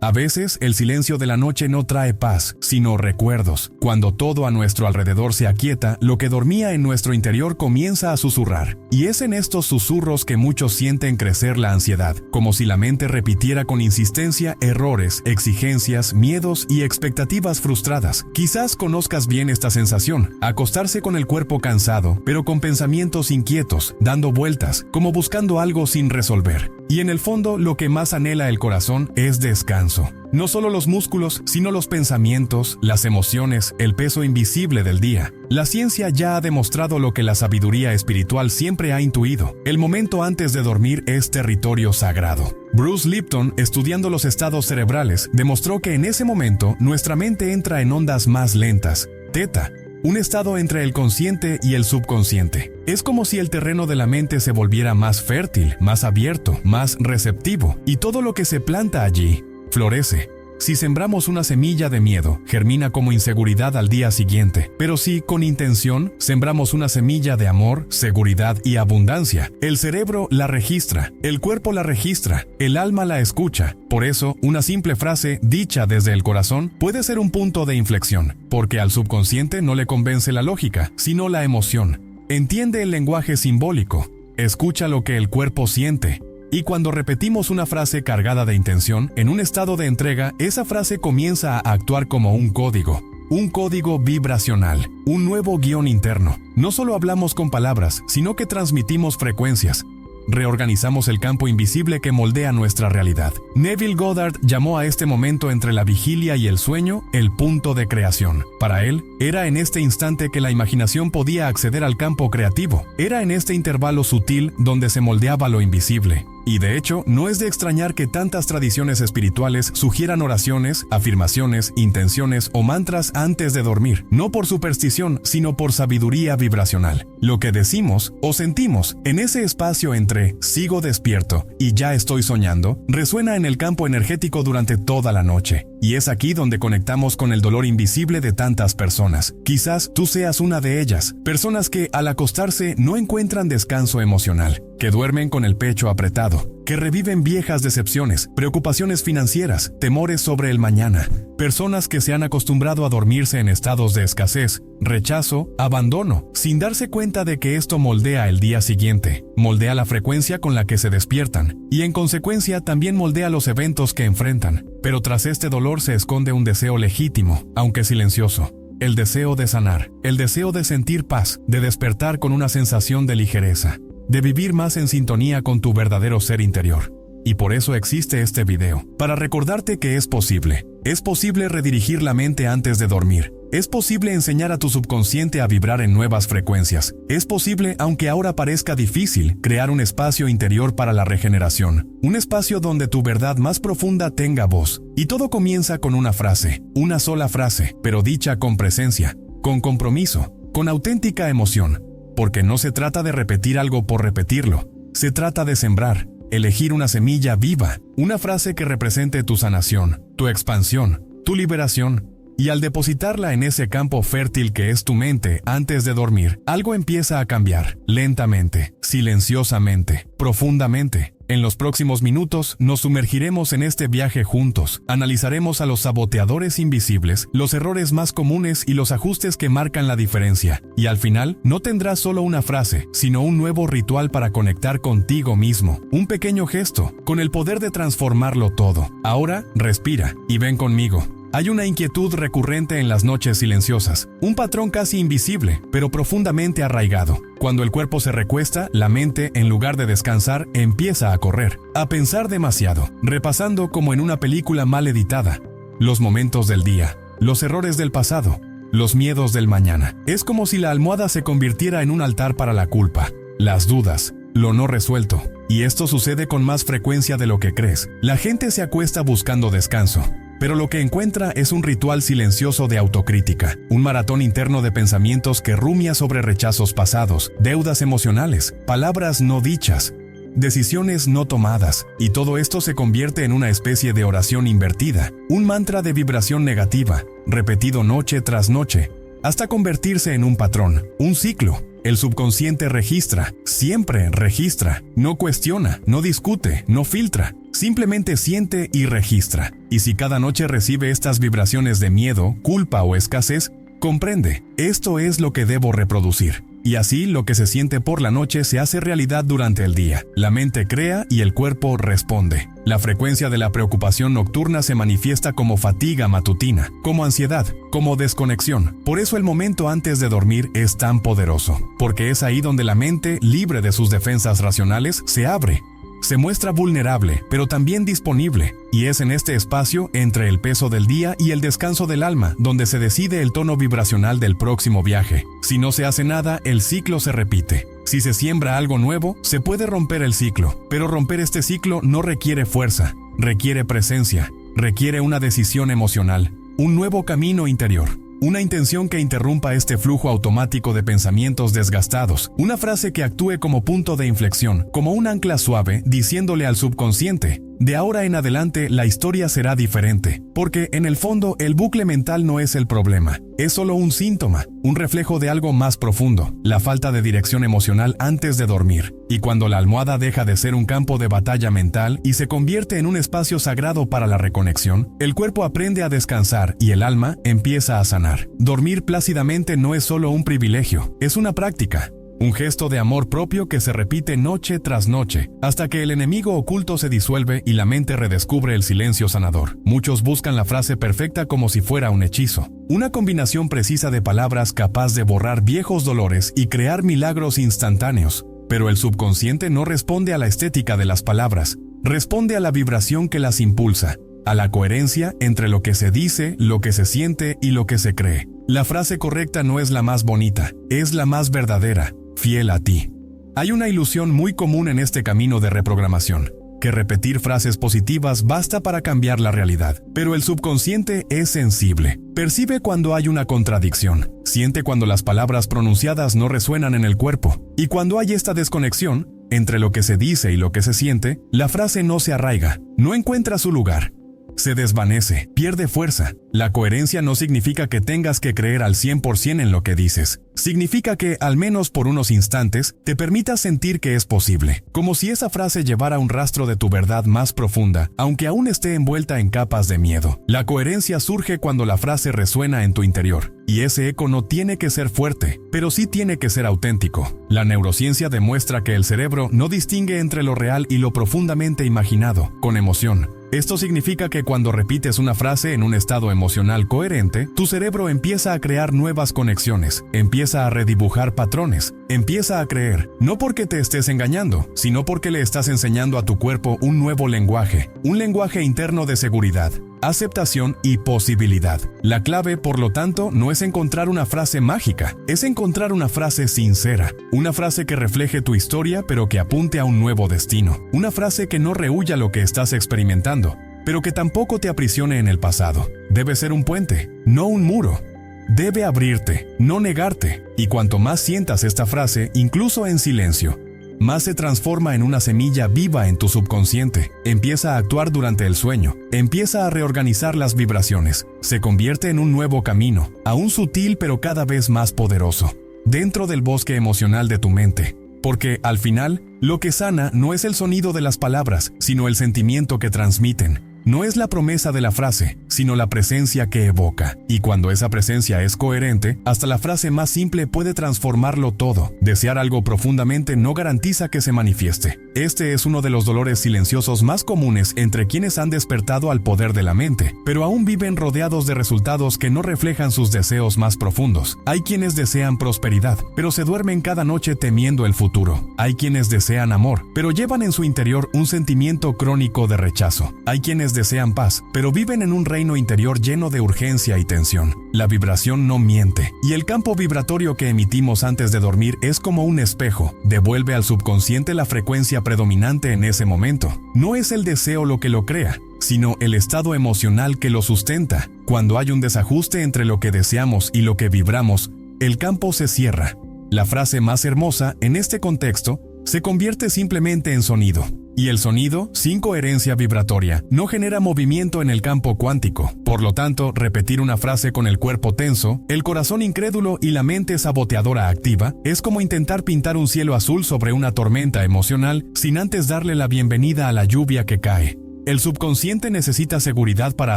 A veces, el silencio de la noche no trae paz, sino recuerdos. Cuando todo a nuestro alrededor se aquieta, lo que dormía en nuestro interior comienza a susurrar. Y es en estos susurros que muchos sienten crecer la ansiedad, como si la mente repitiera con insistencia errores, exigencias, miedos y expectativas frustradas. Quizás conozcas bien esta sensación, acostarse con el cuerpo cansado, pero con pensamientos inquietos, dando vueltas, como buscando algo sin resolver. Y en el fondo, lo que más anhela el corazón es descanso. No solo los músculos, sino los pensamientos, las emociones, el peso invisible del día. La ciencia ya ha demostrado lo que la sabiduría espiritual siempre ha intuido. El momento antes de dormir es territorio sagrado. Bruce Lipton, estudiando los estados cerebrales, demostró que en ese momento nuestra mente entra en ondas más lentas, teta, un estado entre el consciente y el subconsciente. Es como si el terreno de la mente se volviera más fértil, más abierto, más receptivo, y todo lo que se planta allí florece. Si sembramos una semilla de miedo, germina como inseguridad al día siguiente. Pero si, con intención, sembramos una semilla de amor, seguridad y abundancia, el cerebro la registra, el cuerpo la registra, el alma la escucha. Por eso, una simple frase dicha desde el corazón puede ser un punto de inflexión, porque al subconsciente no le convence la lógica, sino la emoción. Entiende el lenguaje simbólico, escucha lo que el cuerpo siente. Y cuando repetimos una frase cargada de intención, en un estado de entrega, esa frase comienza a actuar como un código vibracional, un nuevo guión interno. No solo hablamos con palabras, sino que transmitimos frecuencias. Reorganizamos el campo invisible que moldea nuestra realidad. Neville Goddard llamó a este momento entre la vigilia y el sueño el punto de creación. Para él, era en este instante que la imaginación podía acceder al campo creativo. Era en este intervalo sutil donde se moldeaba lo invisible. Y de hecho, no es de extrañar que tantas tradiciones espirituales sugieran oraciones, afirmaciones, intenciones o mantras antes de dormir, no por superstición, sino por sabiduría vibracional. Lo que decimos o sentimos en ese espacio entre sigo despierto y ya estoy soñando, resuena en el campo energético durante toda la noche. Y es aquí donde conectamos con el dolor invisible de tantas personas. Quizás tú seas una de ellas, personas que al acostarse no encuentran descanso emocional, que duermen con el pecho apretado, que reviven viejas decepciones, preocupaciones financieras, temores sobre el mañana. Personas que se han acostumbrado a dormirse en estados de escasez, rechazo, abandono, sin darse cuenta de que esto moldea el día siguiente, moldea la frecuencia con la que se despiertan, y en consecuencia también moldea los eventos que enfrentan. Pero tras este dolor se esconde un deseo legítimo, aunque silencioso. El deseo de sanar, el deseo de sentir paz, de despertar con una sensación de ligereza, de vivir más en sintonía con tu verdadero ser interior. Y por eso existe este video, para recordarte que es posible. Es posible redirigir la mente antes de dormir. Es posible enseñar a tu subconsciente a vibrar en nuevas frecuencias. Es posible, aunque ahora parezca difícil, crear un espacio interior para la regeneración. Un espacio donde tu verdad más profunda tenga voz. Y todo comienza con una frase, una sola frase, pero dicha con presencia, con compromiso, con auténtica emoción. Porque no se trata de repetir algo por repetirlo. Se trata de sembrar, elegir una semilla viva, una frase que represente tu sanación, tu expansión, tu liberación. Y al depositarla en ese campo fértil que es tu mente antes de dormir, algo empieza a cambiar, lentamente, silenciosamente, profundamente. En los próximos minutos nos sumergiremos en este viaje juntos. Analizaremos a los saboteadores invisibles, los errores más comunes y los ajustes que marcan la diferencia. Y al final, no tendrás solo una frase, sino un nuevo ritual para conectar contigo mismo. Un pequeño gesto, con el poder de transformarlo todo. Ahora, respira y ven conmigo. Hay una inquietud recurrente en las noches silenciosas, un patrón casi invisible, pero profundamente arraigado. Cuando el cuerpo se recuesta, la mente, en lugar de descansar, empieza a correr, a pensar demasiado, repasando como en una película mal editada. Los momentos del día, los errores del pasado, los miedos del mañana. Es como si la almohada se convirtiera en un altar para la culpa, las dudas, lo no resuelto. Y esto sucede con más frecuencia de lo que crees. La gente se acuesta buscando descanso, pero lo que encuentra es un ritual silencioso de autocrítica, un maratón interno de pensamientos que rumia sobre rechazos pasados, deudas emocionales, palabras no dichas, decisiones no tomadas, y todo esto se convierte en una especie de oración invertida, un mantra de vibración negativa, repetido noche tras noche, hasta convertirse en un patrón, un ciclo. El subconsciente registra, siempre registra, no cuestiona, no discute, no filtra, simplemente siente y registra. Y si cada noche recibe estas vibraciones de miedo, culpa o escasez, comprende, esto es lo que debo reproducir. Y así lo que se siente por la noche se hace realidad durante el día. La mente crea y el cuerpo responde. La frecuencia de la preocupación nocturna se manifiesta como fatiga matutina, como ansiedad, como desconexión. Por eso el momento antes de dormir es tan poderoso, porque es ahí donde la mente, libre de sus defensas racionales, se abre. Se muestra vulnerable, pero también disponible, y es en este espacio, entre el peso del día y el descanso del alma, donde se decide el tono vibracional del próximo viaje. Si no se hace nada, el ciclo se repite. Si se siembra algo nuevo, se puede romper el ciclo, pero romper este ciclo no requiere fuerza, requiere presencia, requiere una decisión emocional, un nuevo camino interior. Una intención que interrumpa este flujo automático de pensamientos desgastados. Una frase que actúe como punto de inflexión, como un ancla suave, diciéndole al subconsciente: de ahora en adelante la historia será diferente. Porque en el fondo el bucle mental no es el problema. Es solo un síntoma, un reflejo de algo más profundo, la falta de dirección emocional antes de dormir. Y cuando la almohada deja de ser un campo de batalla mental y se convierte en un espacio sagrado para la reconexión, el cuerpo aprende a descansar y el alma empieza a sanar. Dormir plácidamente no es solo un privilegio, es una práctica. Un gesto de amor propio que se repite noche tras noche, hasta que el enemigo oculto se disuelve y la mente redescubre el silencio sanador. Muchos buscan la frase perfecta como si fuera un hechizo. Una combinación precisa de palabras capaz de borrar viejos dolores y crear milagros instantáneos. Pero el subconsciente no responde a la estética de las palabras, responde a la vibración que las impulsa, a la coherencia entre lo que se dice, lo que se siente y lo que se cree. La frase correcta no es la más bonita, es la más verdadera, fiel a ti. Hay una ilusión muy común en este camino de reprogramación, que repetir frases positivas basta para cambiar la realidad. Pero el subconsciente es sensible, percibe cuando hay una contradicción, siente cuando las palabras pronunciadas no resuenan en el cuerpo, y cuando hay esta desconexión entre lo que se dice y lo que se siente, la frase no se arraiga, no encuentra su lugar. Se desvanece, pierde fuerza. La coherencia no significa que tengas que creer al 100% en lo que dices. Significa que, al menos por unos instantes, te permitas sentir que es posible. Como si esa frase llevara un rastro de tu verdad más profunda, aunque aún esté envuelta en capas de miedo. La coherencia surge cuando la frase resuena en tu interior. Y ese eco no tiene que ser fuerte, pero sí tiene que ser auténtico. La neurociencia demuestra que el cerebro no distingue entre lo real y lo profundamente imaginado, con emoción. Esto significa que cuando repites una frase en un estado emocional coherente, tu cerebro empieza a crear nuevas conexiones, empieza a redibujar patrones, empieza a creer, no porque te estés engañando, sino porque le estás enseñando a tu cuerpo un nuevo lenguaje, un lenguaje interno de seguridad, aceptación y posibilidad. La clave, por lo tanto, no es encontrar una frase mágica, es encontrar una frase sincera, una frase que refleje tu historia pero que apunte a un nuevo destino, una frase que no rehúya lo que estás experimentando, pero que tampoco te aprisione en el pasado. Debe ser un puente, no un muro. Debe abrirte, no negarte, y cuanto más sientas esta frase, incluso en silencio, más se transforma en una semilla viva en tu subconsciente. Empieza a actuar durante el sueño, empieza a reorganizar las vibraciones, se convierte en un nuevo camino, aún sutil pero cada vez más poderoso, dentro del bosque emocional de tu mente. Porque, al final, lo que sana no es el sonido de las palabras, sino el sentimiento que transmiten. No es la promesa de la frase, sino la presencia que evoca. Y cuando esa presencia es coherente, hasta la frase más simple puede transformarlo todo. Desear algo profundamente no garantiza que se manifieste. Este es uno de los dolores silenciosos más comunes entre quienes han despertado al poder de la mente, pero aún viven rodeados de resultados que no reflejan sus deseos más profundos. Hay quienes desean prosperidad, pero se duermen cada noche temiendo el futuro. Hay quienes desean amor, pero llevan en su interior un sentimiento crónico de rechazo. Hay quienes desean paz, pero viven en un reino interior lleno de urgencia y tensión. La vibración no miente, y el campo vibratorio que emitimos antes de dormir es como un espejo, devuelve al subconsciente la frecuencia predominante en ese momento. No es el deseo lo que lo crea, sino el estado emocional que lo sustenta. Cuando hay un desajuste entre lo que deseamos y lo que vibramos, el campo se cierra. La frase más hermosa, en este contexto, se convierte simplemente en sonido. Y el sonido, sin coherencia vibratoria, no genera movimiento en el campo cuántico. Por lo tanto, repetir una frase con el cuerpo tenso, el corazón incrédulo y la mente saboteadora activa es como intentar pintar un cielo azul sobre una tormenta emocional sin antes darle la bienvenida a la lluvia que cae. El subconsciente necesita seguridad para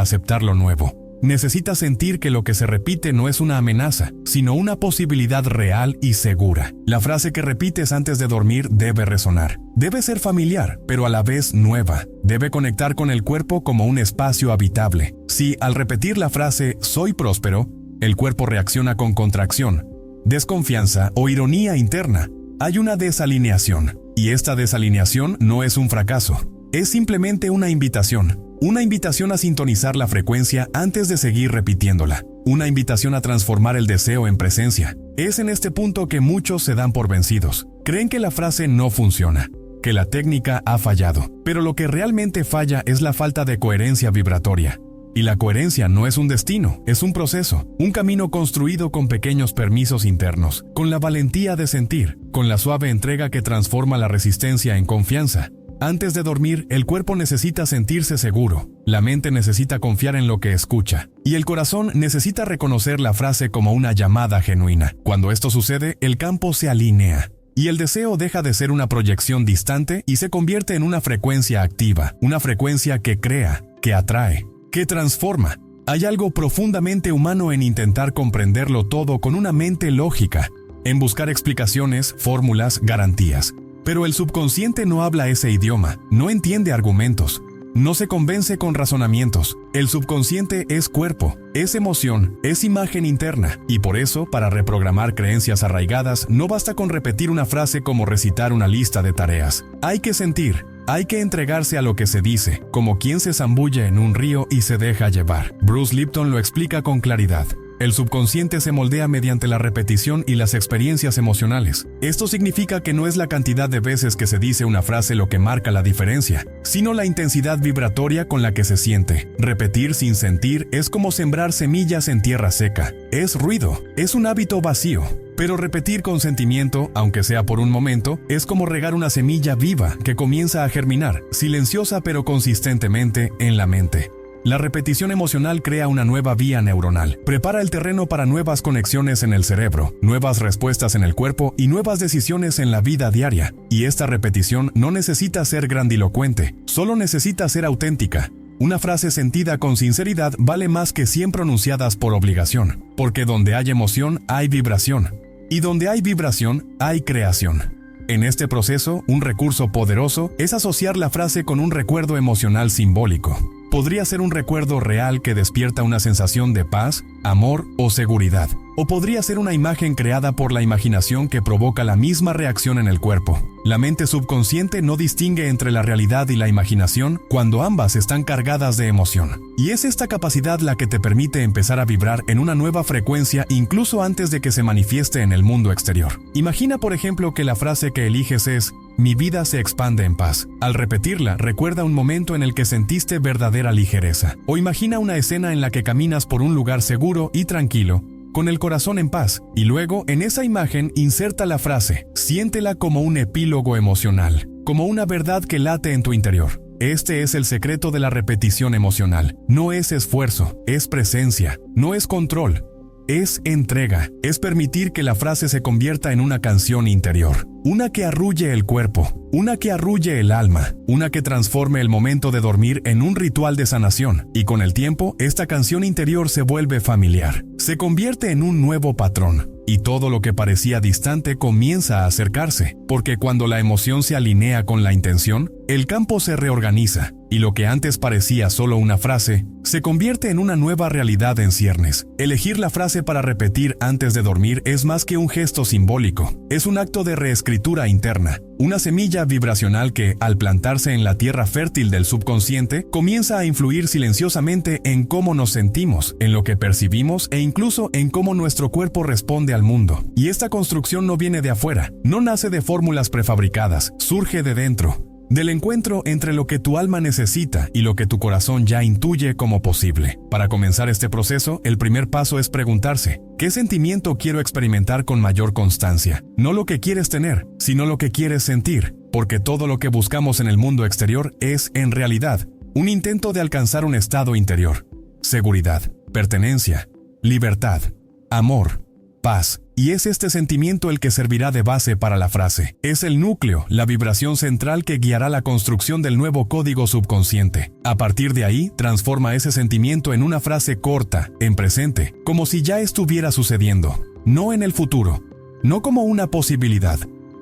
aceptar lo nuevo. Necesita sentir que lo que se repite no es una amenaza, sino una posibilidad real y segura. La frase que repites antes de dormir debe resonar. Debe ser familiar, pero a la vez nueva. Debe conectar con el cuerpo como un espacio habitable. Si, al repetir la frase «soy próspero», el cuerpo reacciona con contracción, desconfianza o ironía interna, hay una desalineación. Y esta desalineación no es un fracaso. Es simplemente una invitación. Una invitación a sintonizar la frecuencia antes de seguir repitiéndola. Una invitación a transformar el deseo en presencia. Es en este punto que muchos se dan por vencidos. Creen que la frase no funciona, que la técnica ha fallado. Pero lo que realmente falla es la falta de coherencia vibratoria. Y la coherencia no es un destino, es un proceso, un camino construido con pequeños permisos internos, con la valentía de sentir, con la suave entrega que transforma la resistencia en confianza. Antes de dormir, el cuerpo necesita sentirse seguro, la mente necesita confiar en lo que escucha, y el corazón necesita reconocer la frase como una llamada genuina. Cuando esto sucede, el campo se alinea, y el deseo deja de ser una proyección distante y se convierte en una frecuencia activa, una frecuencia que crea, que atrae, que transforma. Hay algo profundamente humano en intentar comprenderlo todo con una mente lógica, en buscar explicaciones, fórmulas, garantías. Pero el subconsciente no habla ese idioma, no entiende argumentos, no se convence con razonamientos. El subconsciente es cuerpo, es emoción, es imagen interna. Y por eso, para reprogramar creencias arraigadas, no basta con repetir una frase como recitar una lista de tareas. Hay que sentir, hay que entregarse a lo que se dice, como quien se zambulle en un río y se deja llevar. Bruce Lipton lo explica con claridad. El subconsciente se moldea mediante la repetición y las experiencias emocionales. Esto significa que no es la cantidad de veces que se dice una frase lo que marca la diferencia, sino la intensidad vibratoria con la que se siente. Repetir sin sentir es como sembrar semillas en tierra seca. Es ruido, es un hábito vacío. Pero repetir con sentimiento, aunque sea por un momento, es como regar una semilla viva que comienza a germinar, silenciosa pero consistentemente, en la mente. La repetición emocional crea una nueva vía neuronal, prepara el terreno para nuevas conexiones en el cerebro, nuevas respuestas en el cuerpo y nuevas decisiones en la vida diaria. Y esta repetición no necesita ser grandilocuente, solo necesita ser auténtica. Una frase sentida con sinceridad vale más que 100 pronunciadas por obligación, porque donde hay emoción hay vibración, y donde hay vibración hay creación. En este proceso, un recurso poderoso es asociar la frase con un recuerdo emocional simbólico. Podría ser un recuerdo real que despierta una sensación de paz, amor o seguridad. O podría ser una imagen creada por la imaginación que provoca la misma reacción en el cuerpo. La mente subconsciente no distingue entre la realidad y la imaginación cuando ambas están cargadas de emoción. Y es esta capacidad la que te permite empezar a vibrar en una nueva frecuencia incluso antes de que se manifieste en el mundo exterior. Imagina, por ejemplo, que la frase que eliges es «Mi vida se expande en paz». Al repetirla, recuerda un momento en el que sentiste verdadera ligereza. O imagina una escena en la que caminas por un lugar seguro y tranquilo, con el corazón en paz, y luego en esa imagen inserta la frase, siéntela como un epílogo emocional, como una verdad que late en tu interior. Este es el secreto de la repetición emocional. No es esfuerzo, es presencia, no es control, es entrega, es permitir que la frase se convierta en una canción interior, una que arrulle el cuerpo, una que arrulle el alma, una que transforme el momento de dormir en un ritual de sanación, y con el tiempo, esta canción interior se vuelve familiar, se convierte en un nuevo patrón, y todo lo que parecía distante comienza a acercarse, porque cuando la emoción se alinea con la intención, el campo se reorganiza, y lo que antes parecía solo una frase, se convierte en una nueva realidad en ciernes. Elegir la frase para repetir antes de dormir es más que un gesto simbólico, es un acto de reescritura interna, una semilla vibracional que, al plantarse en la tierra fértil del subconsciente, comienza a influir silenciosamente en cómo nos sentimos, en lo que percibimos e incluso en cómo nuestro cuerpo responde al mundo. Y esta construcción no viene de afuera, no nace de fórmulas prefabricadas, surge de dentro, del encuentro entre lo que tu alma necesita y lo que tu corazón ya intuye como posible. Para comenzar este proceso, el primer paso es preguntarse, ¿qué sentimiento quiero experimentar con mayor constancia? No lo que quieres tener, sino lo que quieres sentir. porque todo lo que buscamos en el mundo exterior es, en realidad, un intento de alcanzar un estado interior: seguridad, pertenencia, libertad, amor, paz. Y es este sentimiento el que servirá de base para la frase. Es el núcleo, la vibración central que guiará la construcción del nuevo código subconsciente. A partir de ahí, transforma ese sentimiento en una frase corta, en presente, como si ya estuviera sucediendo, no en el futuro, no como una posibilidad,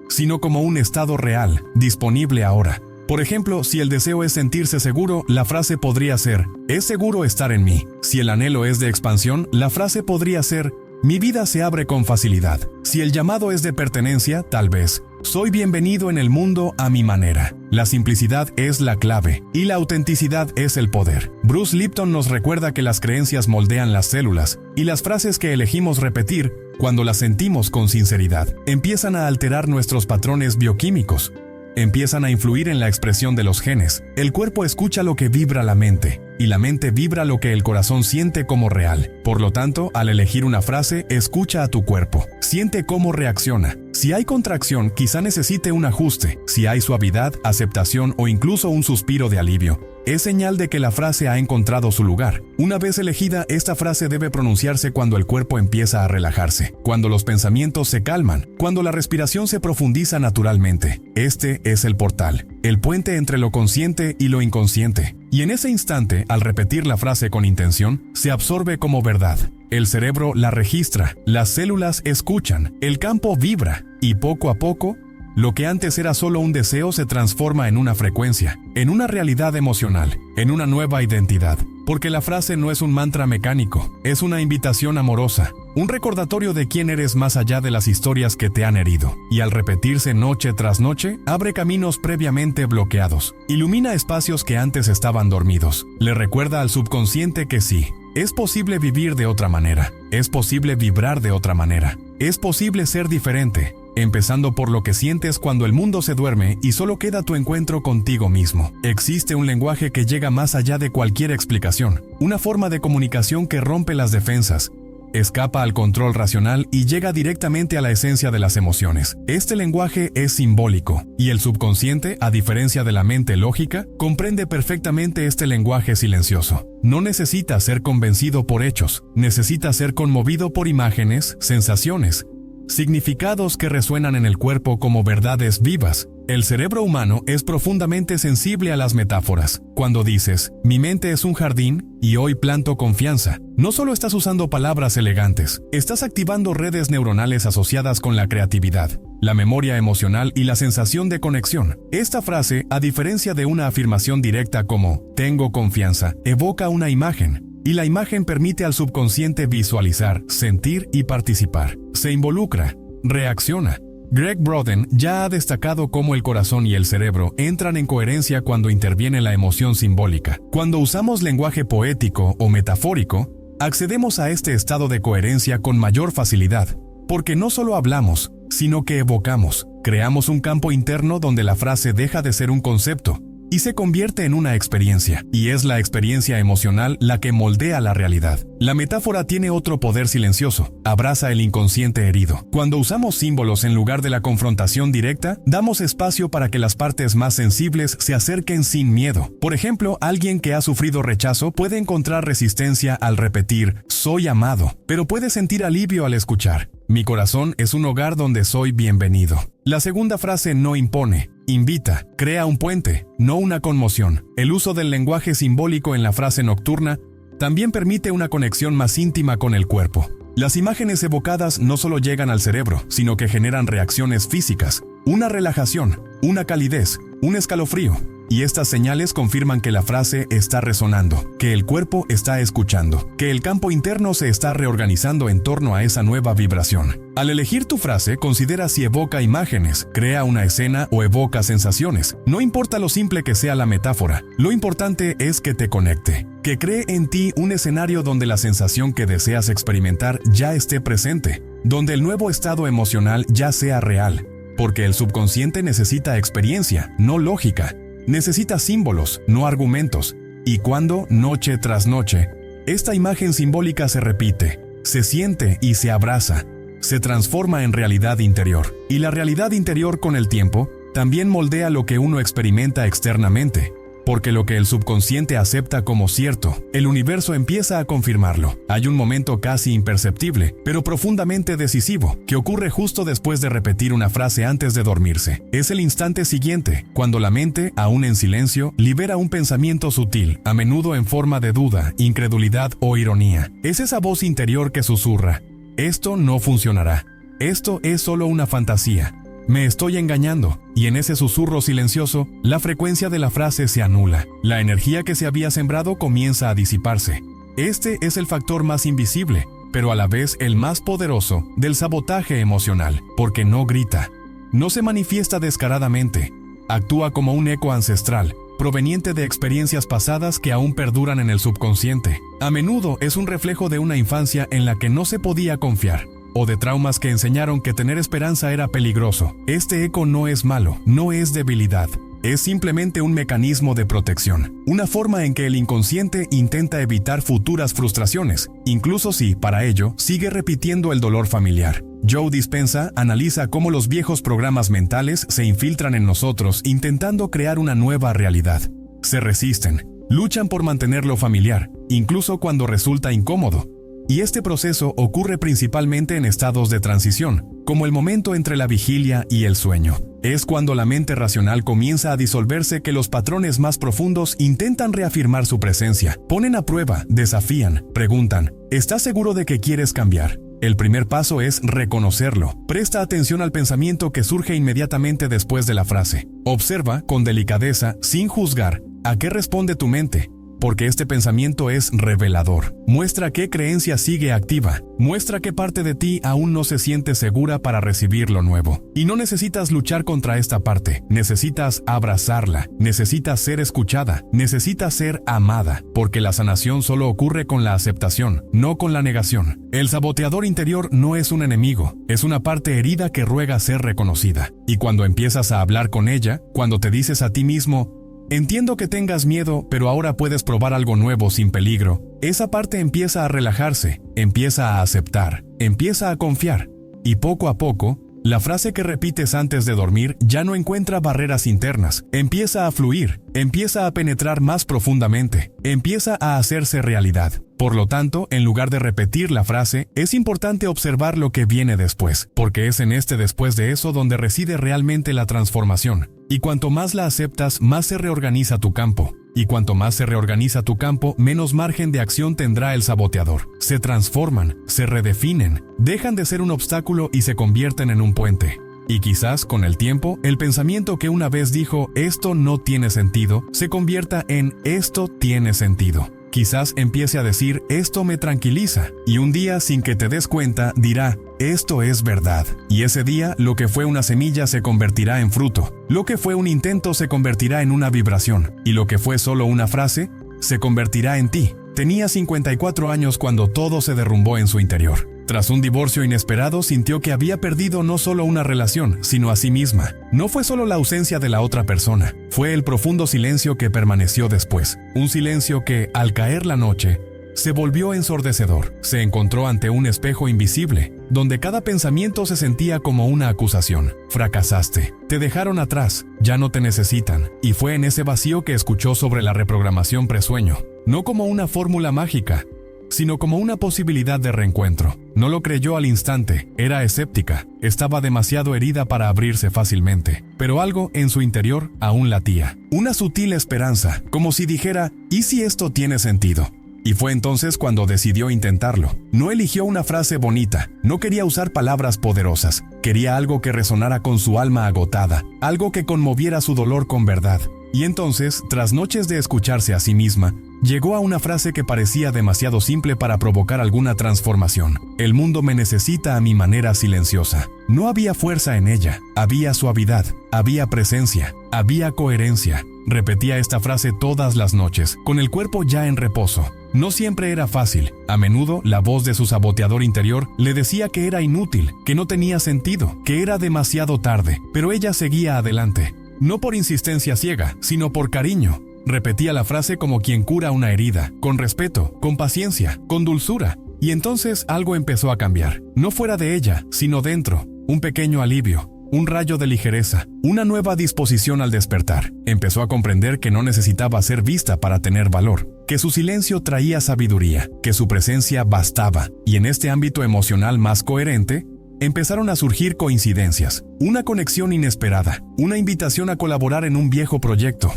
sino como un estado real, disponible ahora. Por ejemplo, si el deseo es sentirse seguro, la frase podría ser: es seguro estar en mí. Si el anhelo es de expansión, la frase podría ser: mi vida se abre con facilidad. Si el llamado es de pertenencia, tal vez: soy bienvenido en el mundo a mi manera. La simplicidad es la clave y la autenticidad es el poder. Bruce Lipton nos recuerda que las creencias moldean las células y las frases que elegimos repetir, cuando las sentimos con sinceridad, empiezan a alterar nuestros patrones bioquímicos. Empiezan a influir en la expresión de los genes. El cuerpo escucha lo que vibra la mente, y la mente vibra lo que el corazón siente como real. Por lo tanto, al elegir una frase, escucha a tu cuerpo. Siente cómo reacciona. Si hay contracción, quizá necesite un ajuste. Si hay suavidad, aceptación o incluso un suspiro de alivio, es señal de que la frase ha encontrado su lugar. Una vez elegida, esta frase debe pronunciarse cuando el cuerpo empieza a relajarse, cuando los pensamientos se calman, cuando la respiración se profundiza naturalmente. Este es el portal, el puente entre lo consciente y lo inconsciente. Y en ese instante, al repetir la frase con intención, se absorbe como verdad. El cerebro la registra, las células escuchan, el campo vibra, y poco a poco, lo que antes era solo un deseo se transforma en una frecuencia, en una realidad emocional, en una nueva identidad. Porque la frase no es un mantra mecánico, es una invitación amorosa, un recordatorio de quién eres más allá de las historias que te han herido. Y al repetirse noche tras noche, abre caminos previamente bloqueados, ilumina espacios que antes estaban dormidos. Le recuerda al subconsciente que sí, es posible vivir de otra manera, es posible vibrar de otra manera, es posible ser diferente. Empezando por lo que sientes cuando el mundo se duerme y solo queda tu encuentro contigo mismo. Existe un lenguaje que llega más allá de cualquier explicación, una forma de comunicación que rompe las defensas, escapa al control racional y llega directamente a la esencia de las emociones. Este lenguaje es simbólico, y el subconsciente, a diferencia de la mente lógica, comprende perfectamente este lenguaje silencioso. No necesita ser convencido por hechos, necesita ser conmovido por imágenes, sensaciones, significados que resuenan en el cuerpo como verdades vivas. El cerebro humano es profundamente sensible a las metáforas. Cuando dices, mi mente es un jardín y hoy planto confianza, no solo estás usando palabras elegantes, estás activando redes neuronales asociadas con la creatividad, la memoria emocional y la sensación de conexión. Esta frase, a diferencia de una afirmación directa como, tengo confianza, evoca una imagen. Y la imagen permite al subconsciente visualizar, sentir y participar. Se involucra, reacciona. Greg Broden ya ha destacado cómo el corazón y el cerebro entran en coherencia cuando interviene la emoción simbólica. Cuando usamos lenguaje poético o metafórico, accedemos a este estado de coherencia con mayor facilidad, porque no solo hablamos, sino que evocamos. Creamos un campo interno donde la frase deja de ser un concepto y se convierte en una experiencia, y es la experiencia emocional la que moldea la realidad. La metáfora tiene otro poder silencioso, abraza el inconsciente herido. Cuando usamos símbolos en lugar de la confrontación directa, damos espacio para que las partes más sensibles se acerquen sin miedo. Por ejemplo, alguien que ha sufrido rechazo puede encontrar resistencia al repetir, soy amado, pero puede sentir alivio al escuchar, mi corazón es un hogar donde soy bienvenido. La segunda frase no impone, invita, crea un puente, no una conmoción. El uso del lenguaje simbólico en la frase nocturna también permite una conexión más íntima con el cuerpo. Las imágenes evocadas no solo llegan al cerebro, sino que generan reacciones físicas, una relajación, una calidez, un escalofrío. Y estas señales confirman que la frase está resonando, que el cuerpo está escuchando, que el campo interno se está reorganizando en torno a esa nueva vibración. Al elegir tu frase, considera si evoca imágenes, crea una escena o evoca sensaciones. No importa lo simple que sea la metáfora, lo importante es que te conecte, que cree en ti un escenario donde la sensación que deseas experimentar ya esté presente, donde el nuevo estado emocional ya sea real, porque el subconsciente necesita experiencia, no lógica. Necesita símbolos, no argumentos. Y cuando, noche tras noche, esta imagen simbólica se repite, se siente y se abraza, se transforma en realidad interior. Y la realidad interior con el tiempo también moldea lo que uno experimenta externamente. Porque lo que el subconsciente acepta como cierto, el universo empieza a confirmarlo. Hay un momento casi imperceptible, pero profundamente decisivo, que ocurre justo después de repetir una frase antes de dormirse. Es el instante siguiente, cuando la mente, aún en silencio, libera un pensamiento sutil, a menudo en forma de duda, incredulidad o ironía. Es esa voz interior que susurra: esto no funcionará. Esto es solo una fantasía. Me estoy engañando, y en ese susurro silencioso, la frecuencia de la frase se anula. La energía que se había sembrado comienza a disiparse. Este es el factor más invisible, pero a la vez el más poderoso, del sabotaje emocional, porque no grita. No se manifiesta descaradamente. Actúa como un eco ancestral, proveniente de experiencias pasadas que aún perduran en el subconsciente. A menudo es un reflejo de una infancia en la que no se podía confiar, o de traumas que enseñaron que tener esperanza era peligroso. Este eco no es malo, no es debilidad. Es simplemente un mecanismo de protección, una forma en que el inconsciente intenta evitar futuras frustraciones, incluso si, para ello, sigue repitiendo el dolor familiar. Joe Dispenza analiza cómo los viejos programas mentales se infiltran en nosotros intentando crear una nueva realidad. Se resisten, luchan por mantenerlo familiar, incluso cuando resulta incómodo. Y este proceso ocurre principalmente en estados de transición, como el momento entre la vigilia y el sueño. Es cuando la mente racional comienza a disolverse que los patrones más profundos intentan reafirmar su presencia. Ponen a prueba, desafían, preguntan: ¿estás seguro de que quieres cambiar? El primer paso es reconocerlo. Presta atención al pensamiento que surge inmediatamente después de la frase. Observa, con delicadeza, sin juzgar, a qué responde tu mente. Porque este pensamiento es revelador. Muestra qué creencia sigue activa. Muestra qué parte de ti aún no se siente segura para recibir lo nuevo. Y no necesitas luchar contra esta parte. Necesitas abrazarla. Necesitas ser escuchada. Necesitas ser amada. Porque la sanación solo ocurre con la aceptación, no con la negación. El saboteador interior no es un enemigo. Es una parte herida que ruega ser reconocida. Y cuando empiezas a hablar con ella, cuando te dices a ti mismo: entiendo que tengas miedo, pero ahora puedes probar algo nuevo sin peligro, esa parte empieza a relajarse, empieza a aceptar, empieza a confiar. Y poco a poco, la frase que repites antes de dormir ya no encuentra barreras internas, empieza a fluir, empieza a penetrar más profundamente, empieza a hacerse realidad. Por lo tanto, en lugar de repetir la frase, es importante observar lo que viene después, porque es en este después de eso donde reside realmente la transformación. Y cuanto más la aceptas, más se reorganiza tu campo. Y cuanto más se reorganiza tu campo, menos margen de acción tendrá el saboteador. Se transforman, se redefinen, dejan de ser un obstáculo y se convierten en un puente. Y quizás, con el tiempo, el pensamiento que una vez dijo «esto no tiene sentido» se convierta en «esto tiene sentido». Quizás empiece a decir «esto me tranquiliza» y un día, sin que te des cuenta, dirá «esto es verdad». Y ese día, lo que fue una semilla se convertirá en fruto. Lo que fue un intento se convertirá en una vibración. Y lo que fue solo una frase, se convertirá en ti. Tenía 54 años cuando todo se derrumbó en su interior. Tras un divorcio inesperado, sintió que había perdido no solo una relación, sino a sí misma. No fue solo la ausencia de la otra persona, fue el profundo silencio que permaneció después. Un silencio que, al caer la noche, se volvió ensordecedor. Se encontró ante un espejo invisible, donde cada pensamiento se sentía como una acusación. Fracasaste, te dejaron atrás, ya no te necesitan. Y fue en ese vacío que escuchó sobre la reprogramación presueño, no como una fórmula mágica, sino como una posibilidad de reencuentro. No lo creyó al instante, era escéptica, estaba demasiado herida para abrirse fácilmente, pero algo en su interior aún latía. Una sutil esperanza, como si dijera, ¿y si esto tiene sentido? Y fue entonces cuando decidió intentarlo. No eligió una frase bonita, no quería usar palabras poderosas, quería algo que resonara con su alma agotada, algo que conmoviera su dolor con verdad. Y entonces, tras noches de escucharse a sí misma, llegó a una frase que parecía demasiado simple para provocar alguna transformación. El mundo me necesita a mi manera silenciosa. No había fuerza en ella, había suavidad, había presencia, había coherencia. Repetía esta frase todas las noches, con el cuerpo ya en reposo. No siempre era fácil. A menudo, la voz de su saboteador interior le decía que era inútil, que no tenía sentido, que era demasiado tarde, pero ella seguía adelante. No por insistencia ciega, sino por cariño. Repetía la frase como quien cura una herida, con respeto, con paciencia, con dulzura. Y entonces algo empezó a cambiar. No fuera de ella, sino dentro. Un pequeño alivio, un rayo de ligereza, una nueva disposición al despertar. Empezó a comprender que no necesitaba ser vista para tener valor, que su silencio traía sabiduría, que su presencia bastaba, y en este ámbito emocional más coherente, empezaron a surgir coincidencias, una conexión inesperada, una invitación a colaborar en un viejo proyecto,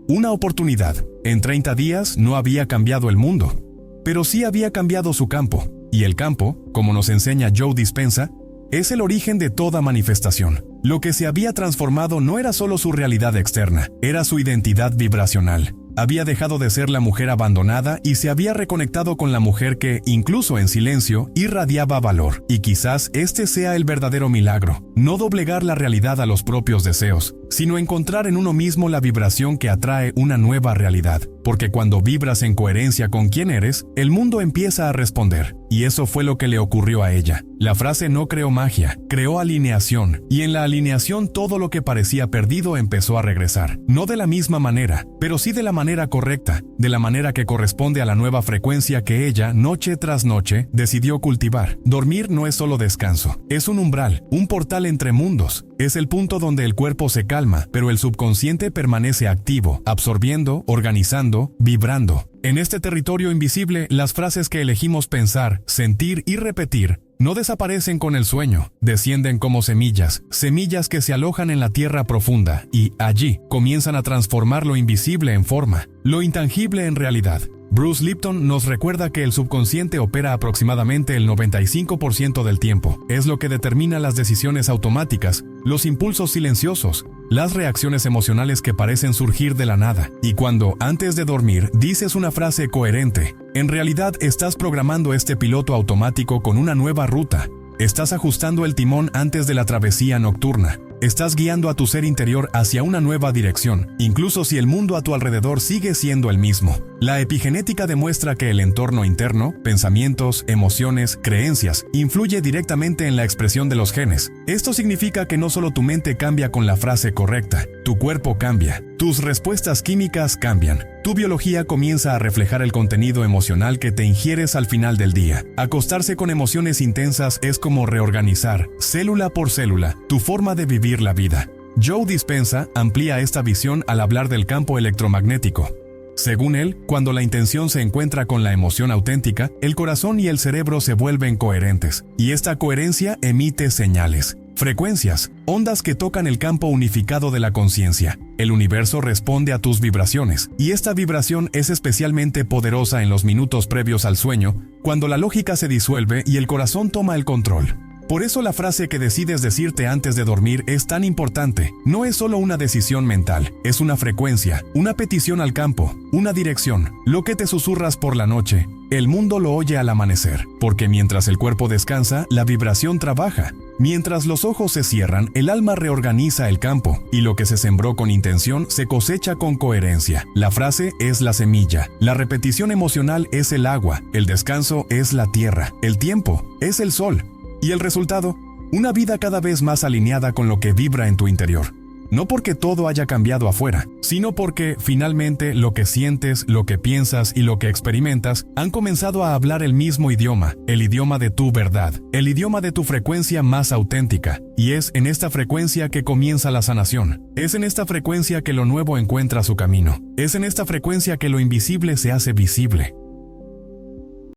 una oportunidad. En 30 días no había cambiado el mundo, pero sí había cambiado su campo, y el campo, como nos enseña Joe Dispenza, es el origen de toda manifestación. Lo que se había transformado no era solo su realidad externa, era su identidad vibracional. Había dejado de ser la mujer abandonada y se había reconectado con la mujer que, incluso en silencio, irradiaba valor. Y quizás este sea el verdadero milagro, no doblegar la realidad a los propios deseos, sino encontrar en uno mismo la vibración que atrae una nueva realidad. Porque cuando vibras en coherencia con quién eres, el mundo empieza a responder. Y eso fue lo que le ocurrió a ella. La frase no creó magia, creó alineación. Y en la alineación todo lo que parecía perdido empezó a regresar. No de la misma manera, pero sí de la manera correcta, de la manera que corresponde a la nueva frecuencia que ella, noche tras noche, decidió cultivar. Dormir no es solo descanso, es un umbral, un portal entre mundos. Es el punto donde el cuerpo se calma, pero el subconsciente permanece activo, absorbiendo, organizando, vibrando. En este territorio invisible, las frases que elegimos pensar, sentir y repetir no desaparecen con el sueño, descienden como semillas, semillas que se alojan en la tierra profunda y, allí, comienzan a transformar lo invisible en forma, lo intangible en realidad. Bruce Lipton nos recuerda que el subconsciente opera aproximadamente el 95% del tiempo. Es lo que determina las decisiones automáticas, los impulsos silenciosos, las reacciones emocionales que parecen surgir de la nada. Y cuando, antes de dormir, dices una frase coherente, en realidad estás programando este piloto automático con una nueva ruta. Estás ajustando el timón antes de la travesía nocturna. Estás guiando a tu ser interior hacia una nueva dirección, incluso si el mundo a tu alrededor sigue siendo el mismo. La epigenética demuestra que el entorno interno, pensamientos, emociones, creencias, influye directamente en la expresión de los genes. Esto significa que no solo tu mente cambia con la frase correcta, tu cuerpo cambia, tus respuestas químicas cambian. Tu biología comienza a reflejar el contenido emocional que te ingieres al final del día. Acostarse con emociones intensas es como reorganizar, célula por célula, tu forma de vivir la vida. Joe Dispenza amplía esta visión al hablar del campo electromagnético. Según él, cuando la intención se encuentra con la emoción auténtica, el corazón y el cerebro se vuelven coherentes, y esta coherencia emite señales, frecuencias, ondas que tocan el campo unificado de la conciencia. El universo responde a tus vibraciones, y esta vibración es especialmente poderosa en los minutos previos al sueño, cuando la lógica se disuelve y el corazón toma el control. Por eso la frase que decides decirte antes de dormir es tan importante. No es solo una decisión mental, es una frecuencia, una petición al campo, una dirección. Lo que te susurras por la noche, el mundo lo oye al amanecer, porque mientras el cuerpo descansa, la vibración trabaja. Mientras los ojos se cierran, el alma reorganiza el campo, y lo que se sembró con intención se cosecha con coherencia. La frase es la semilla, la repetición emocional es el agua, el descanso es la tierra, el tiempo es el sol. Y el resultado, una vida cada vez más alineada con lo que vibra en tu interior. No porque todo haya cambiado afuera, sino porque, finalmente, lo que sientes, lo que piensas y lo que experimentas han comenzado a hablar el mismo idioma, el idioma de tu verdad, el idioma de tu frecuencia más auténtica. Y es en esta frecuencia que comienza la sanación. Es en esta frecuencia que lo nuevo encuentra su camino. Es en esta frecuencia que lo invisible se hace visible.